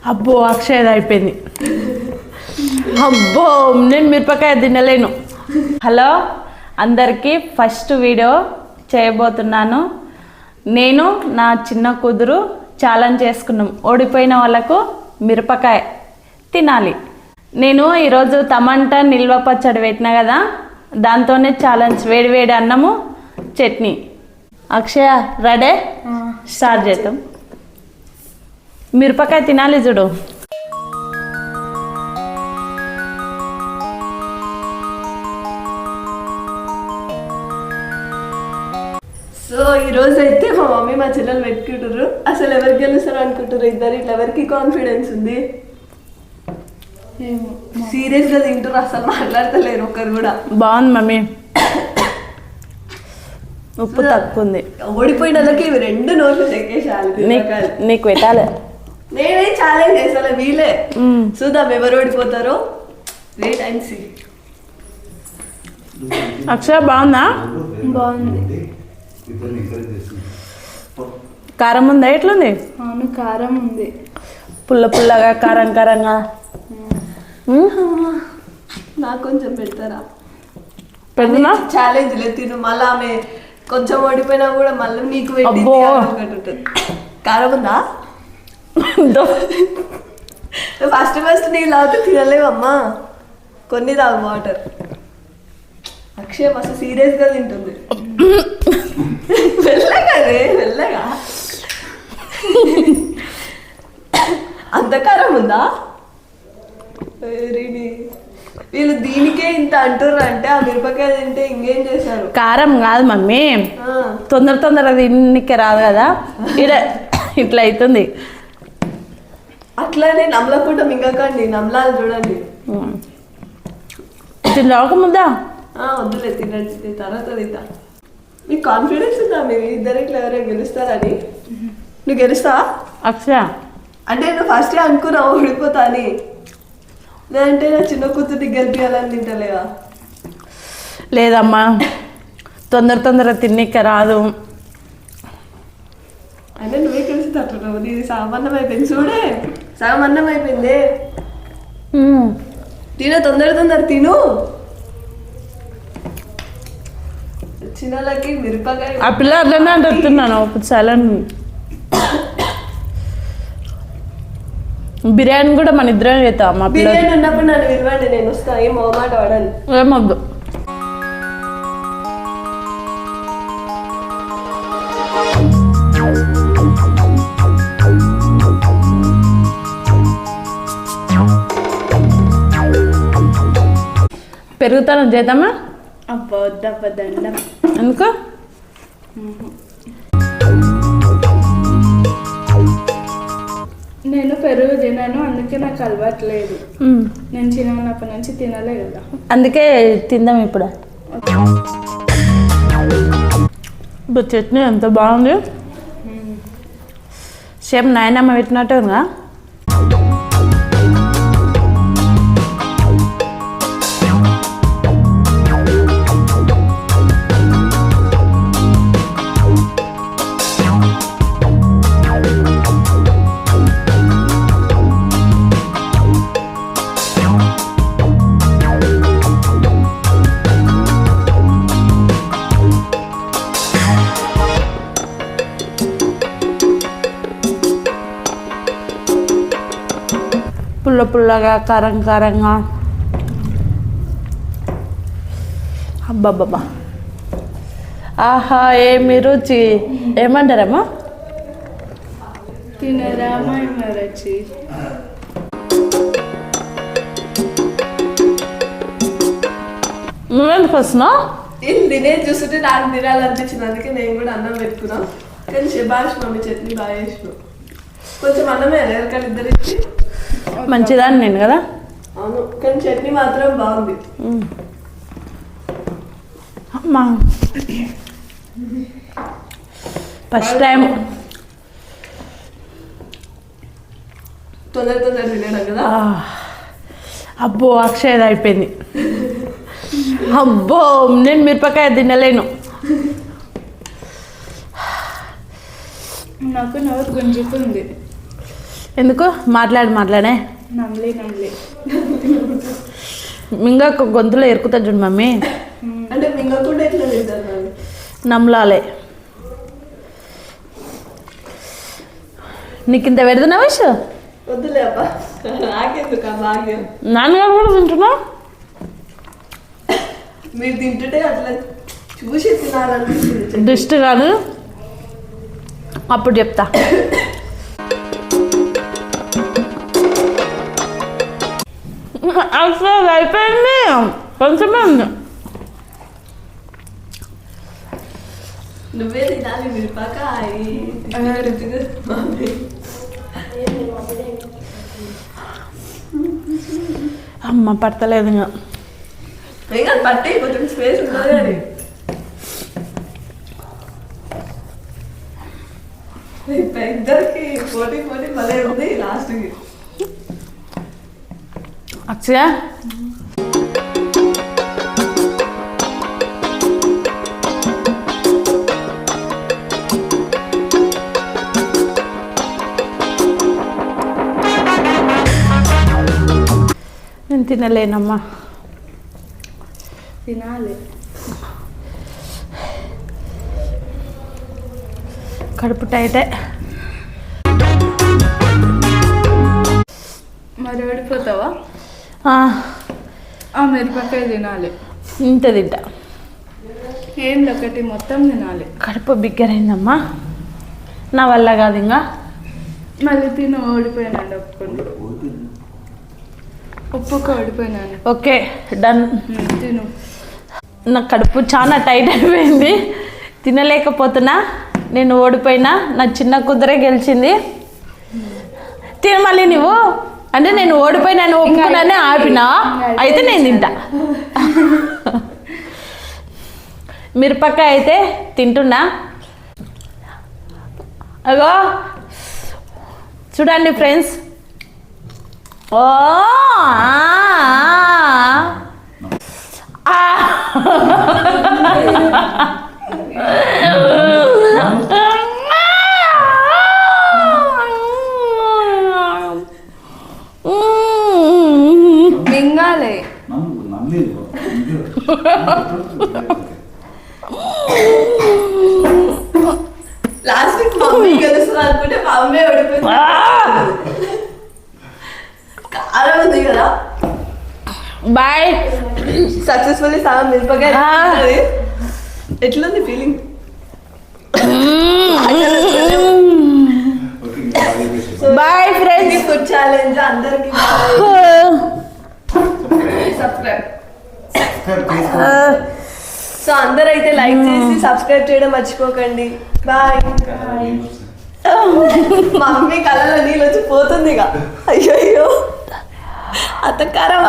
అబ్బో అక్షయ్ అయిపోయింది. అబ్బో నేను మిరపకాయ తినలేను. హలో అందరికీ, ఫస్ట్ వీడియో చేయబోతున్నాను. నేను నా చిన్న కూతురు ఛాలెంజ్ చేసుకున్నాం. ఓడిపోయిన వాళ్ళకు మిరపకాయ తినాలి. నేను ఈరోజు టమాటా నిల్వ పచ్చడి పెట్టినా కదా, దాంతోనే ఛాలెంజ్. వేడి వేడి అన్నము చట్నీ. అక్షయ రెడీ? స్టార్ట్ చేద్దాం. మిరపకాయ తినాలి చూడు. సో ఈరోజు అయితే మా మమ్మీ మా చెల్లెలు పెట్టుకుంటారు. అసలు ఎవరికి గెలుస్తారు అనుకుంటారు ఇద్దరు. ఇట్లా ఎవరికి కాన్ఫిడెన్స్ ఉంది? సీరియస్గా తింటారు, అసలు మాట్లాడతలేరు ఒకరు కూడా. బాగుంది మమ్మీ, ఉప్పు తక్కువ ఉంది. ఓడిపోయిన వాళ్ళకి ఇవి రెండు నోట్లు చెక్కేసాలి. నీకు పెట్టాలి. నేనే ఛాలెంజ్ చేసాను, వీలే. చూద్దాం ఎవరు ఓడిపోతారో. Wait and see. అక్షయ బాగుందా? బాగుంది. కారం ఉందా? ఎట్లుంది? అవును కారం ఉంది. పుల్ల పుల్లగా కారం కారంగా. నాకు కొంచెం పెడతారా? పెడుతున్నా. ఛాలెంజ్ లేదు తిను. మళ్ళీ ఆమె కొంచెం ఓడిపోయినా కూడా మళ్ళీ నీకు పెట్టి. కారం ఉందా? ఫస్ట్ నీళ్ళు తాగితే తినలేవమ్మా, కొన్ని తాగు వాటర్. అక్షయ్ మస్తు సీరియస్గా తింటుంది. వెళ్ళగా వెళ్ళగా. అంత కారం ఉందా? వీళ్ళు దీనికే ఇంత అంటుర్రు అంటే ఆ మిరపకాయ తింటే ఇంకేం చేశారు? కారం కాదు మమ్మీ, తొందరగా తిన్నికే రాదు కదా, ఇట్లా అవుతుంది. అట్లానే నమ్మలకుండా మింగకండి, నమ్మలాలు చూడండి. తినక ముద్దా? వద్దులే, తినండి, తర్వాత తింటా. మీకు కాన్ఫిడెన్స్ ఉందా మీరు ఇద్దరు ఇట్లా ఎవరైనా గెలుస్తారని? నువ్వు గెలుస్తా? అక్షయ అంటే నువ్వు ఫస్టే అనుకున్నావు ఓడిపోతా అని. లేదంటే నా చిన్న కూతుర్ని గెలిపించాలని తింటలేదా? లేదమ్మా, తొందరగా తిన్నికే రాదు. అంటే నువ్వే గెలుస్తున్నట్టున్నావు. నీది సామాన్యం అయిపోయింది చూడే, సగం అన్నం అయిపోయింది. తిన తొందర తిను. చిన్నలకి మిరపకాయ. ఆ పిల్ల అట్లనే అంటున్నాను చాలా. బిర్యానీ కూడా మన ఇద్దరం చేద్దాం. మా పిల్ల బిర్యానీ ఉన్నప్పుడు నన్ను విలువండి, నేను వస్తా. ఏం మొహమాట వాడాలి. ఏమొద్దు. పెరుగుతాను చేద్దామా? అబ్బొద్దండం. ఎందుకు? నేను పెరుగు తినాను, అందుకే నాకు అలవాట్లేదు. నేను చిన్నప్పటి నుంచి తినలే కదా, అందుకే తిందాం ఇప్పుడు. చట్నీ ఎంత బాగుంది. సేమ్ నాయనమ్మ పెట్టినట్టు ఉందా? పుల్లగా కారంగా. అబ్బాబ్బా, ఆహా ఏమి రుచి. ఏమంటారమ్మా? తినరామా రుచి. నువ్వెందుకు వస్తున్నావు? నేను తినే చూస్తుంటే నాకు తినాలనిపించింది, అందుకే నేను కూడా అన్నం పెట్టుకున్నా. కానీ శబాష్ మమ్మీ, చట్నీ బాగా చేసినావు. కొంచెం అన్నమే ఎవరికైనా ఇద్దరికి మంచిదాన్ని నేను కదా. అవును, కానీ చట్నీ మాత్రం బాగుంది. అమ్మా ఫస్ట్ టైం తొందర తినేయడం కదా. అబ్బో అక్షయ్ అయిపోయింది. అబ్బో నేను మిరపకాయ తినలేను. నాకు నోరు గుంజుతుంది. ఎందుకు మాట్లాడే నమ్లే ఇంకా గొంతులో ఎరుకుతా చూడు మమ్మీ. అంటే మింగకుండా ఎట్లా తింటారు మరి? నమ్మలాలే. నీకు ఇంత పెడుతున్నా విష్ వద్దులే అబ్బా, నాకెందుకు ఆ భాగ్యం. నాన్నగారు కూడా తింటున్నా. మీరు తింటుంటే అట్లా చూసి తినాలనిపిస్తుంది. దిష్టి కాదు, అప్పుడు చెప్తా. అసలు అయిపోయింది, కొంచెమే ఉంది. నువ్వే తినాలి మిరపకాయ. మమ్మీ అమ్మ పడతలేదు ఇంకా. ఇంకా పట్టే కొంచెం స్పేస్ ఉంటుంది అని. ఇద్దరికి పోటీ భలే ఉంది లాస్ట్కి. అక్షయ నేను తినలేనమ్మా. తినాలి. కడుపు టైటే. మరి ఓడిపోతావా? ఆ మిరపకాయ తినాలి. ఇంత తింటా. ఏంటి ఒకటి మొత్తం తినాలి. కడుపు బిగ్గరైందమ్మా, నా వల్ల కాదు ఇంకా. మళ్ళీ తిను, ఓడిపోయినాడు ఒప్పుకోండి. ఓడిపోయినాను. Okay done. తిను. నా కడుపు చాలా టైట్ అయిపోయింది, తినలేకపోతున్నా. నేను ఓడిపోయినా, నా చిన్న కుదరే గెలిచింది. తిన మళ్ళీ నువ్వు అంటే నేను ఓడిపోయినాను ఒప్పుకున్నానే ఆపినా, అయితే నేను తింటా. మిరపకాయ అయితే తింటున్నా. అగో చూడండి ఫ్రెండ్స్. ఓ మింగాలే. లాస్ట్ వీక్ మమ్మీ గెలుస్తుంది అనుకుంటే మా అమ్మే ఓడిపోయింది. కారం ఉంది కదా. బాయ్. సక్సెస్ఫుల్లీ సగం మిరపకాయ తిన్నది. ఎట్లుంది feeling? Bye friends. Food challenge అందరికి సబ్స్క్రైబ్. సో అందరైతే లైక్ చేసి సబ్స్క్రైబ్ చేయడం మర్చిపోకండి. బాయ్. మా మమ్మీ కళ్ళలో నీళ్ళు వచ్చి పోతుంది ఇక. అయ్యో అత్తకారం.